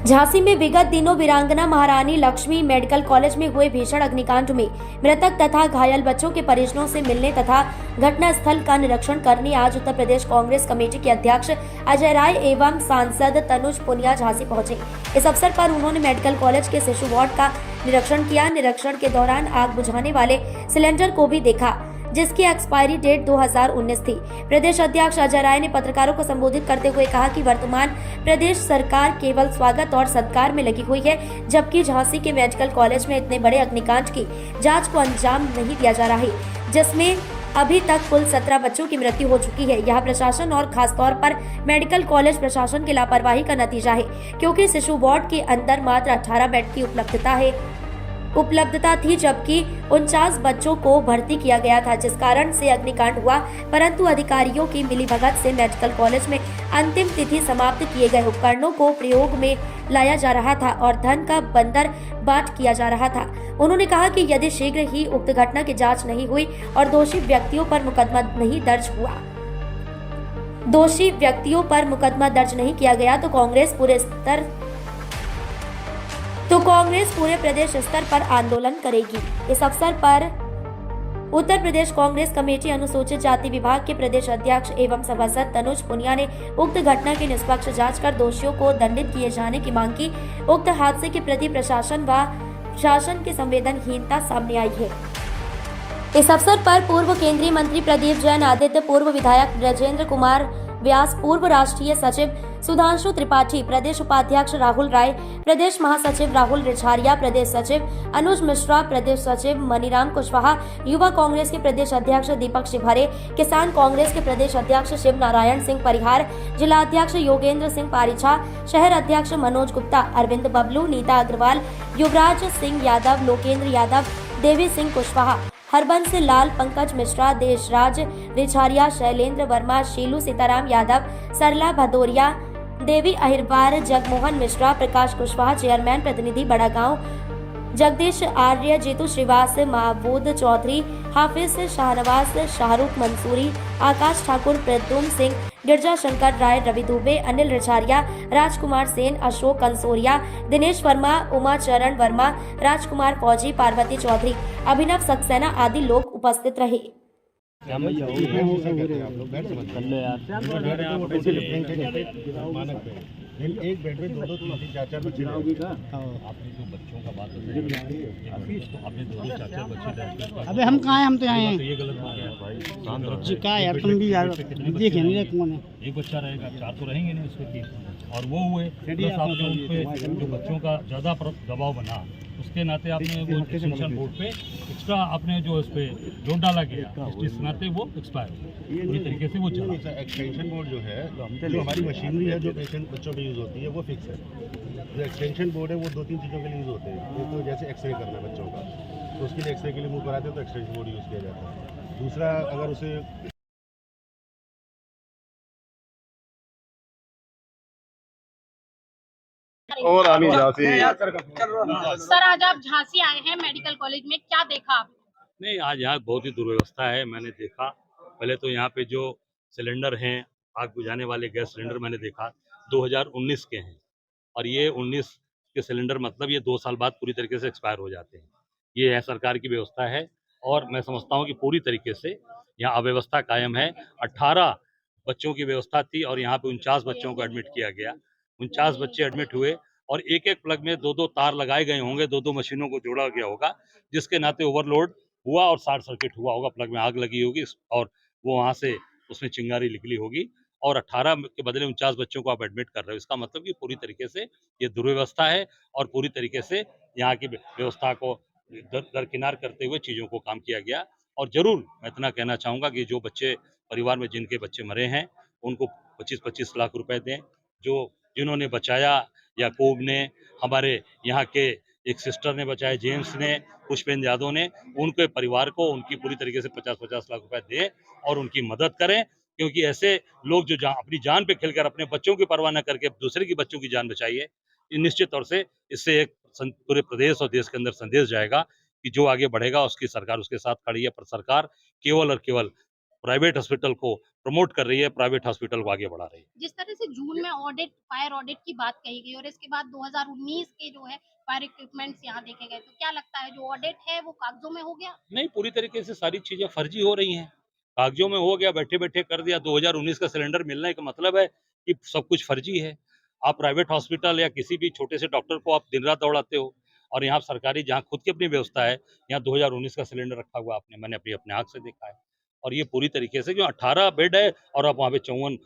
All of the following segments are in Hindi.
झांसी में विगत दिनों वीरांगना महारानी लक्ष्मी मेडिकल कॉलेज में हुए भीषण अग्निकांड में मृतक तथा घायल बच्चों के परिजनों से मिलने तथा घटना स्थल का निरीक्षण करने आज उत्तर प्रदेश कांग्रेस कमेटी के अध्यक्ष अजय राय एवं सांसद तनुज पुनिया झांसी पहुंचे। इस अवसर पर उन्होंने मेडिकल कॉलेज के शिशु वार्ड का निरीक्षण किया। निरीक्षण के दौरान आग बुझाने वाले सिलेंडर को भी देखा जिसकी एक्सपायरी डेट 2019 थी। प्रदेश अध्यक्ष अजय राय ने पत्रकारों को संबोधित करते हुए कहा कि वर्तमान प्रदेश सरकार केवल स्वागत और सत्कार में लगी हुई है, जबकि झांसी के मेडिकल कॉलेज में इतने बड़े अग्निकांड की जांच को अंजाम नहीं दिया जा रहा है, जिसमें अभी तक कुल 17 बच्चों की मृत्यु हो चुकी है। यह प्रशासन और खासतौर पर मेडिकल कॉलेज प्रशासन की लापरवाही का नतीजा है, क्योंकि शिशु वार्ड के अंदर मात्र 18 बेड की उपलब्धता थी, जबकि 49 बच्चों को भर्ती किया गया था, जिस कारण से अग्निकांड हुआ। परंतु अधिकारियों की मिलीभगत से मेडिकल कॉलेज में अंतिम तिथि समाप्त किए गए उपकरणों को प्रयोग में लाया जा रहा था और धन का बंदर बाट किया जा रहा था। उन्होंने कहा कि यदि शीघ्र ही उक्त घटना की जांच नहीं हुई और दोषी व्यक्तियों पर मुकदमा दर्ज नहीं किया गया तो कांग्रेस पूरे प्रदेश स्तर पर आंदोलन करेगी। इस अवसर पर उत्तर प्रदेश कांग्रेस कमेटी अनुसूचित जाति विभाग के प्रदेश अध्यक्ष एवं सभासद तनुज पुनिया ने उक्त घटना की निष्पक्ष जांच कर दोषियों को दंडित किए जाने की मांग की। उक्त हादसे के प्रति प्रशासन व शासन की संवेदनहीनता सामने आई है। इस अवसर पर पूर्व केंद्रीय मंत्री प्रदीप जैन आदित्य, पूर्व विधायक ब्रजेंद्र कुमार व्यास, पूर्व राष्ट्रीय सचिव सुधांशु त्रिपाठी, प्रदेश उपाध्यक्ष राहुल राय, प्रदेश महासचिव राहुल रिछारिया, प्रदेश सचिव अनुज मिश्रा, प्रदेश सचिव मनीराम कुशवाहा, युवा कांग्रेस के प्रदेश अध्यक्ष दीपक शिवहरे, किसान कांग्रेस के प्रदेश अध्यक्ष शिव नारायण सिंह परिहार, जिला अध्यक्ष योगेंद्र सिंह पारिछा, शहर अध्यक्ष मनोज गुप्ता, अरविंद बबलू, नीता अग्रवाल, युवराज सिंह यादव, लोकेंद्र यादव, देवी सिंह कुशवाहा, हरबंस लाल, पंकज मिश्रा, देशराज रिछारिया, शैलेंद्र वर्मा, शीलू सीताराम यादव, सरला भदौरिया, देवी अहिरबार, जगमोहन मिश्रा, प्रकाश कुशवाहा, चेयरमैन प्रतिनिधि बड़ा गांव, जगदीश आर्य, जीतू श्रीवास, महबूद चौधरी, हाफिज शाहनवाज, शाहरुख मंसूरी, आकाश ठाकुर, प्रद्युम्न सिंह, गिरजा शंकर राय, रवि दुबे, अनिल रिछारिया, राजकुमार सेन, अशोक कंसोरिया, दिनेश वर्मा, उमा चरण वर्मा, राजकुमार फौजी, पार्वती चौधरी, अभिनव सक्सेना आदि लोग उपस्थित रहे। एक बेड में दो तीन चार बच्चे आपने जो बच्चों का बात आपने दो चार बच्चे। अबे हम कहाँ हैं, हम तो यहाँ हैं। ये गलत हो गया भाई। जी क्या यार, तुम भी यार देख नहीं रहे कौन है। एक बच्चा रहेगा, 4 तो रहेंगे नहीं उसके तीन, और वो हुए प्लस आपने उन पे जो बच्चों का ज़्यादा दबाव बना, उसके नाते आपने वो एक्सटेंशन बोर्ड पे एक्स्ट्रा आपने जो उस पर लोड डाला गया, इस नाते वो एक्सपायर पूरी तरीके से वो चला। एक्सटेंशन बोर्ड जो है, जो हमारी मशीनरी है जो पेशेंट बच्चों में यूज़ होती है वो फिक्स है। जो एक्सटेंशन बोर्ड है वो 2-3 चीज़ों के लिए यूज़ होते हैं। एक तो जैसे एक्सरे करना है बच्चों का, तो उसके लिए एक्सरे के लिए मूव कराते हैं तो एक्सटेंशन बोर्ड यूज़ किया जाता है। दूसरा, अगर उसे और आनी झांसी। सर, आज आप झांसी आए हैं मेडिकल कॉलेज में, क्या देखा आप? नहीं, आज यहाँ बहुत ही दुर्व्यवस्था है। मैंने देखा पहले तो यहाँ पे जो सिलेंडर हैं, आग बुझाने वाले गैस सिलेंडर मैंने देखा 2019 के हैं, और ये 19 के सिलेंडर मतलब ये 2 साल बाद पूरी तरीके से एक्सपायर हो जाते हैं। ये है सरकार की व्यवस्था है, और मैं समझता हूँ कि पूरी तरीके से यहाँ अव्यवस्था कायम है। 18 बच्चों की व्यवस्था थी और यहाँ पे 49 बच्चों को एडमिट किया गया। 49 बच्चे एडमिट हुए और एक प्लग में 2-2 तार लगाए गए होंगे, 2-2 मशीनों को जोड़ा गया होगा, जिसके नाते ओवरलोड हुआ और शॉर्ट सर्किट हुआ होगा, प्लग में आग लगी होगी और वो वहाँ से उसमें चिंगारी निकली होगी, और 18 के बदले 49 बच्चों को आप एडमिट कर रहे हो। इसका मतलब कि पूरी तरीके से ये दुर्व्यवस्था है और पूरी तरीके से यहाँ की व्यवस्था को दरकिनार करते हुए चीज़ों को काम किया गया। और जरूर मैं इतना कहना चाहूँगा कि जो बच्चे परिवार में जिनके बच्चे मरे हैं उनको 25-25 लाख रुपए दें। जिन्होंने बचाया, याकूब ने, हमारे यहाँ के एक सिस्टर ने बचाया, जेम्स ने, पुष्पेंद्र यादव ने, उनके परिवार को उनकी पूरी तरीके से 50-50 लाख रुपए दें और उनकी मदद करें, क्योंकि ऐसे लोग जो अपनी जान पे खेलकर अपने बच्चों की परवाह न करके दूसरे की बच्चों की जान बचाई है, निश्चित तौर से इससे एक पूरे प्रदेश और देश के अंदर संदेश जाएगा कि जो आगे बढ़ेगा उसकी सरकार उसके साथ खड़ी है। पर सरकार केवल और केवल प्राइवेट हॉस्पिटल को प्रमोट कर रही है, प्राइवेट हॉस्पिटल को आगे बढ़ा रही है। जिस तरह से जून में ऑडिट, फायर ऑडिट की बात कही गई और इसके बाद 2019 के जो है फायर इक्विपमेंट्स यहाँ देखे गए, तो क्या लगता है जो ऑडिट है वो कागजों में हो गया? नहीं, पूरी तरीके से सारी चीजें फर्जी हो रही हैं, कागजों में हो गया, बैठे बैठे कर दिया। 2019 का सिलेंडर मिलने का मतलब है कि सब कुछ फर्जी है। आप प्राइवेट हॉस्पिटल या किसी भी छोटे से डॉक्टर को आप दिन रात दौड़ाते हो, और यहाँ सरकारी जहाँ खुद की अपनी व्यवस्था है, यहाँ 2019 का सिलेंडर रखा हुआ आपने, मैंने अपने आंख से देखा है। और ये पूरी तरीके से जो 18 बेड है और आप वहाँ पे 49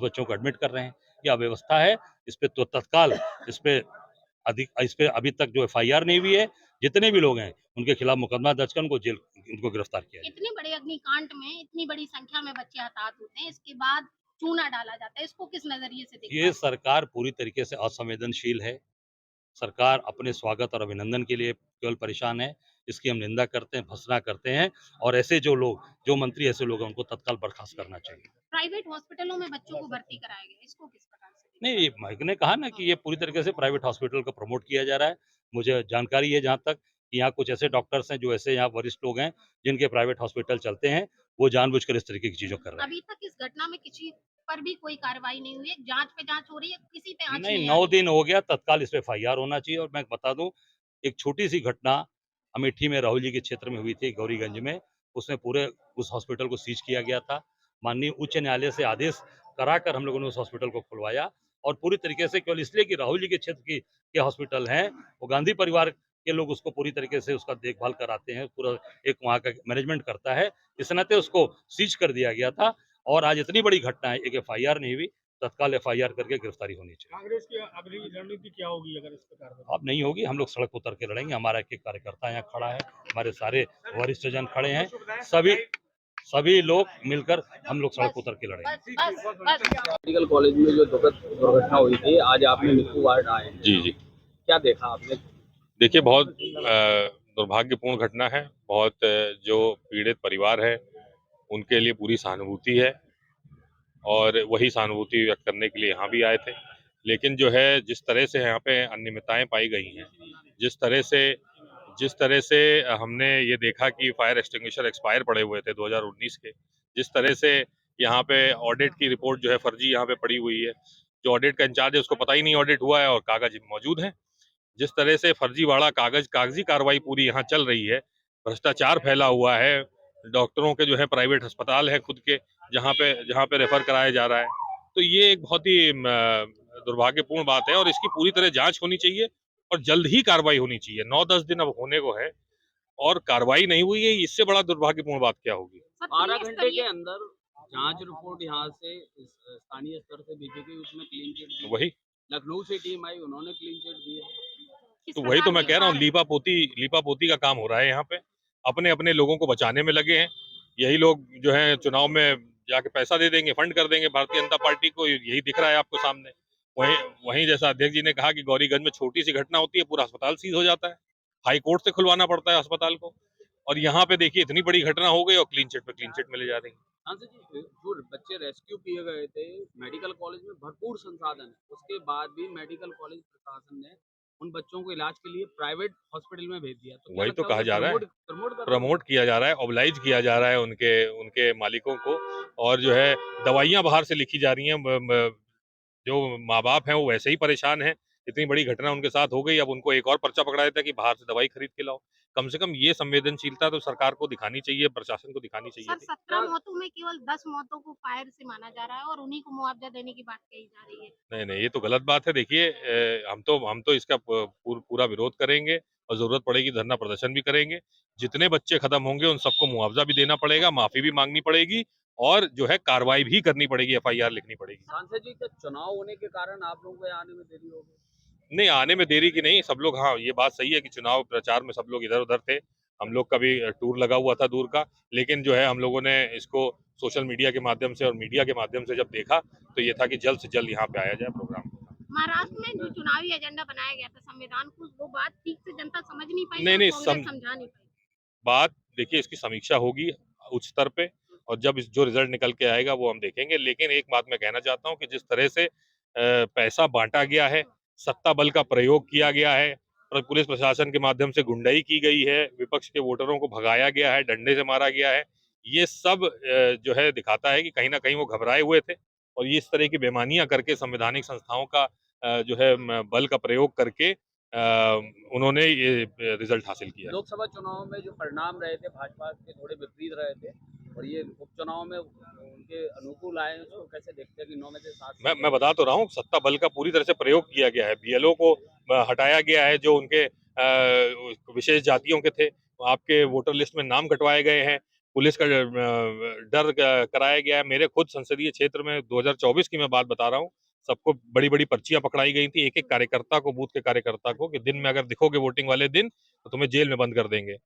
बच्चों को एडमिट कर रहे हैं, ये अव्यवस्था है। इस पे तो तत्काल इस पे अभी तक जो एफआईआर नहीं हुई है, जितने भी लोग हैं उनके खिलाफ मुकदमा दर्ज कर उनको गिरफ्तार किया जाए। इतने बड़े अग्निकांड में इतनी बड़ी संख्या में बच्चे हताहत होते हैं, इसके बाद चूना डाला जाता है, इसको किस नजरिए से देखते ये हैं? सरकार पूरी तरीके से असंवेदनशील है। सरकार अपने स्वागत और अभिनंदन के लिए केवल परेशान है। इसकी हम निंदा करते हैं, भर्त्सना करते हैं, और ऐसे जो मंत्री ऐसे लोग हैं उनको तत्काल बर्खास्त करना चाहिए। प्राइवेट हॉस्पिटलों में बच्चों को भर्ती कराया गया, इसको किस प्रकार से देखते नहीं, मैंने कहा ना कि ये पूरी तरीके से प्राइवेट हॉस्पिटल को प्रमोट किया जा रहा है। मुझे जानकारी है जहाँ तक कि यहाँ कुछ ऐसे डॉक्टर्स हैं जो ऐसे यहाँ वरिष्ठ लोग हैं जिनके प्राइवेट हॉस्पिटल चलते हैं, वो जानबूझकर इस तरीके की चीज़ों कर हैं? रहे हैं। अभी तक इस घटना में किसी पर भी कोई कार्रवाई नहीं हुई है, जांच पे जांच हो रही है, किसी पे आंच नहीं, नहीं आ 9 रही। दिन हो गया, तत्काल इस पे एफआईआर होना चाहिए। और मैं बता दूँ, एक छोटी-सी घटना अमेठी में राहुल जी के क्षेत्र में हुई थी, गौरीगंज में, उसमें पूरे उस हॉस्पिटल को सीज किया गया था। माननीय उच्च न्यायालय से आदेश कराकर हम लोगों ने उस हॉस्पिटल को खुलवाया, और पूरी तरीके से केवल इसलिए कि राहुल जी के क्षेत्र के हॉस्पिटल हैं, वो गांधी परिवार के लोग उसको पूरी तरीके से उसका देखभाल कराते हैं, पूरा एक वहाँ का मैनेजमेंट करता है, इस नाते उसको सीज कर दिया गया था। और आज इतनी बड़ी घटना है, एक एफआईआर नहीं हुई, तत्काल एफआईआर करके गिरफ्तारी होनी चाहिए। कांग्रेस की अगली रणनीति क्या होगी अगर इस प्रकार अब नहीं होगी, हम लोग सड़क उतर के लड़ेंगे। हमारा एक कार्यकर्ता यहाँ खड़ा है, हमारे सारे वरिष्ठ जन खड़े हैं, सभी लोग मिलकर हम लोग सड़क उतर के लड़ेंगे। बस मेडिकल कॉलेज में जो दुर्घटना हुई थी, आज आपने निक्कू वार्ड आए हैं, जी जी क्या देखा आपने? देखिए, बहुत दुर्भाग्यपूर्ण घटना है। बहुत जो पीड़ित परिवार है उनके लिए पूरी सहानुभूति है, और वही सहानुभूति व्यक्त करने के लिए यहाँ भी आए थे। लेकिन जो है, जिस तरह से यहाँ पे अनियमितताएं पाई गई हैं, जिस तरह से हमने ये देखा कि फायर एक्सटिंग्विशर एक्सपायर पड़े हुए थे 2019 के, जिस तरह से यहाँ पे ऑडिट की रिपोर्ट जो है फर्जी यहाँ पे पड़ी हुई है, जो ऑडिट का इंचार्ज है उसको पता ही नहीं ऑडिट हुआ है और कागज मौजूद हैं। जिस तरह से फर्जीवाड़ा कागजी कार्रवाई पूरी यहाँ चल रही है, भ्रष्टाचार फैला हुआ है, डॉक्टरों के जो है प्राइवेट अस्पताल है खुद के, जहाँ पे रेफर कराया जा रहा है, तो ये एक बहुत ही दुर्भाग्यपूर्ण बात है, और इसकी पूरी तरह जांच होनी चाहिए और जल्द ही कार्रवाई होनी चाहिए। 9-10 दिन अब होने को है और कार्रवाई नहीं हुई है, इससे बड़ा दुर्भाग्यपूर्ण बात क्या होगी। 12 घंटे के अंदर जांच रिपोर्ट यहाँ से स्थानीय स्तर से भेजी गई, उसमें क्लीन चिट दी। वही लखनऊ से टीम आई, उन्होंने क्लीन चिट दी है। तो वही तो मैं कह रहा हूँ, लीपा पोती का काम हो रहा है यहाँ पे। अपने अपने लोगों को बचाने में लगे हैं। यही लोग जो है चुनाव में जाके पैसा दे देंगे, फंड कर देंगे भारतीय जनता पार्टी को, यही दिख रहा है आपको सामने। वहीं जैसा अध्यक्ष जी ने कहा कि गौरीगंज में छोटी सी घटना होती है, पूरा अस्पताल सीज हो जाता है, हाई कोर्ट से खुलवाना पड़ता है अस्पताल को। और यहाँ पे देखिए, इतनी बड़ी घटना हो गई और क्लीन चिट पे क्लीन चिट मिले जा रही है। सांसद जी, जो बच्चे रेस्क्यू किए गए थे, मेडिकल कॉलेज में भरपूर संसाधन है, उसके बाद भी मेडिकल कॉलेज प्रशासन ने उन बच्चों को इलाज के लिए प्राइवेट हॉस्पिटल में भेज दिया। तो वही तो कहा जा रहा है, प्रमोट किया जा रहा है, ऑबलाइज किया जा रहा है उनके मालिकों को, और जो है दवाइयां बाहर से लिखी जा रही हैं। जो माँ बाप हैं वो वैसे ही परेशान हैं, इतनी बड़ी घटना उनके साथ हो गई, अब उनको एक और पर्चा पकड़ा देता है कि बाहर से दवाई खरीद के लाओ। कम से कम ये संवेदनशीलता तो सरकार को दिखानी चाहिए, प्रशासन को दिखानी चाहिए सर, थी। 17 मौतों में केवल 10 मौतों को फायर से माना जा रहा है और उन्हीं को मुआवजा देने की बात कही जा रही है। नहीं, ये तो गलत बात है। देखिए, हम तो इसका पूरा विरोध करेंगे और जरूरत पड़ेगी धरना प्रदर्शन भी करेंगे। जितने बच्चे खत्म होंगे उन सबको मुआवजा भी देना पड़ेगा, माफी भी मांगनी पड़ेगी, और जो है कार्रवाई भी करनी पड़ेगी, एफआईआर लिखनी पड़ेगी। सांसद जी, क्या चुनाव होने के कारण आप लोगों को आने में देरी होगी? नहीं, आने में देरी की नहीं, सब लोग, हाँ ये बात सही है कि चुनाव प्रचार में सब लोग इधर उधर थे। हम लोग का भी टूर लगा हुआ था दूर का, लेकिन जो है हम लोगों ने इसको सोशल मीडिया के माध्यम से और मीडिया के माध्यम से जब देखा तो ये था कि जल्द से जल्द यहाँ पे आया जाए प्रोग्राम। महाराष्ट्र में जो चुनावी एजेंडा बनाया गया था संविधान को, वो बात ठीक से जनता समझ नहीं पाई, नहीं, समझा नहीं पाई। बात देखिए, इसकी समीक्षा होगी उच्च स्तर पे, और जब जो रिजल्ट निकल के आएगा वो हम देखेंगे। लेकिन एक बात मैं कहना चाहता हूँ कि जिस तरह से पैसा बांटा गया है, सत्ता बल का प्रयोग किया गया है, पुलिस प्रशासन के माध्यम से गुंडाई की गई है, विपक्ष के वोटरों को भगाया गया है, डंडे से मारा गया है, ये सब जो है दिखाता है कि कहीं ना कहीं वो घबराए हुए थे और ये इस तरह की बेईमानियां करके संवैधानिक संस्थाओं का जो है बल का प्रयोग करके उन्होंने ये रिजल्ट हासिल किया। लोकसभा चुनाव में जो परिणाम रहे थे भाजपा के थोड़े विपरीत रहे थे और ये उपचुनाव में उनके अनुकूल आए, उसको कैसे देखते हैं कि 9 में से 7 मैं बता तो रहा हूँ, सत्ता बल का पूरी तरह से प्रयोग किया गया है। बीएलओ को हटाया गया है जो उनके विशेष जातियों के थे, आपके वोटर लिस्ट में नाम कटवाए गए हैं, पुलिस का डर कराया गया है। मेरे खुद संसदीय क्षेत्र में 2024 की मैं बात बता रहा हूँ, सबको बड़ी बड़ी पर्चियां पकड़ाई गई थी, एक एक कार्यकर्ता को, बूथ के कार्यकर्ता को, कि दिन में अगर दिखोगे वोटिंग वाले दिन तो तुम्हें जेल में बंद कर देंगे।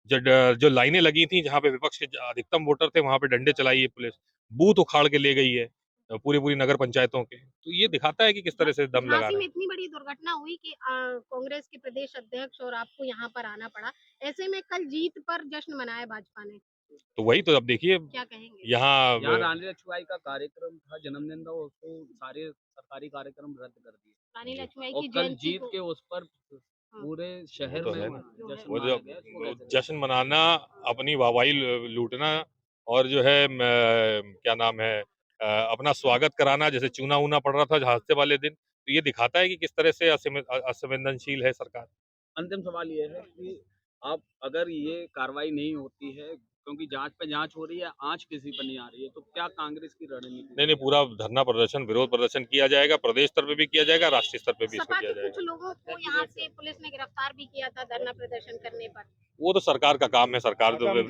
जो लाइनें लगी थी जहाँ पे विपक्ष के अधिकतम वोटर थे वहां पे डंडे चलाई है पुलिस, बूथ उखाड़ के ले गई है पूरी पूरी नगर पंचायतों के। तो ये दिखाता है कि किस तरह से दम लगा झांसी रहे में हैं। इतनी बड़ी दुर्घटना हुई कि कांग्रेस के प्रदेश अध्यक्ष और आपको यहाँ पर आना पड़ा। ऐसे में कल जीत पर जश्न मनाया भाजपा ने, तो वही तो अब देखिए क्या कहेंगे? यहाँ यहाँ रानी लक्ष्मीबाई का कार्यक्रम था, जन्मदिन था, उसको सारे सरकारी कार्यक्रम रद्द कर दिए रानी लक्ष्मीबाई और की कल जयंती जीत को के उस पर पूरे शहर तो में है ना, जश्न वो मनाया जो गया। इसको कैसे जश्न मनाना, अपनी वाहवाही लूटना और जो है क्या नाम है अपना स्वागत कराना, जैसे चूना ऊना पड़ रहा था हादसे वाले दिन, तो ये दिखाता है कि किस तरह से असंवेदनशील है सरकार। अंतिम सवाल ये है कि आप अगर ये कार्रवाई नहीं होती है, क्योंकि जांच पे जांच हो रही है, आंच किसी पर नहीं आ रही है, तो क्या कांग्रेस की रणनीति? नहीं, पूरा धरना प्रदर्शन, विरोध प्रदर्शन किया जाएगा, प्रदेश स्तर पे भी किया जाएगा, राष्ट्रीय स्तर पे भी इसको सपा किया के कुछ जाएगा। लोगों को यहाँ से पुलिस ने गिरफ्तार भी किया था धरना प्रदर्शन करने पर। वो तो सरकार का काम है, सरकार तो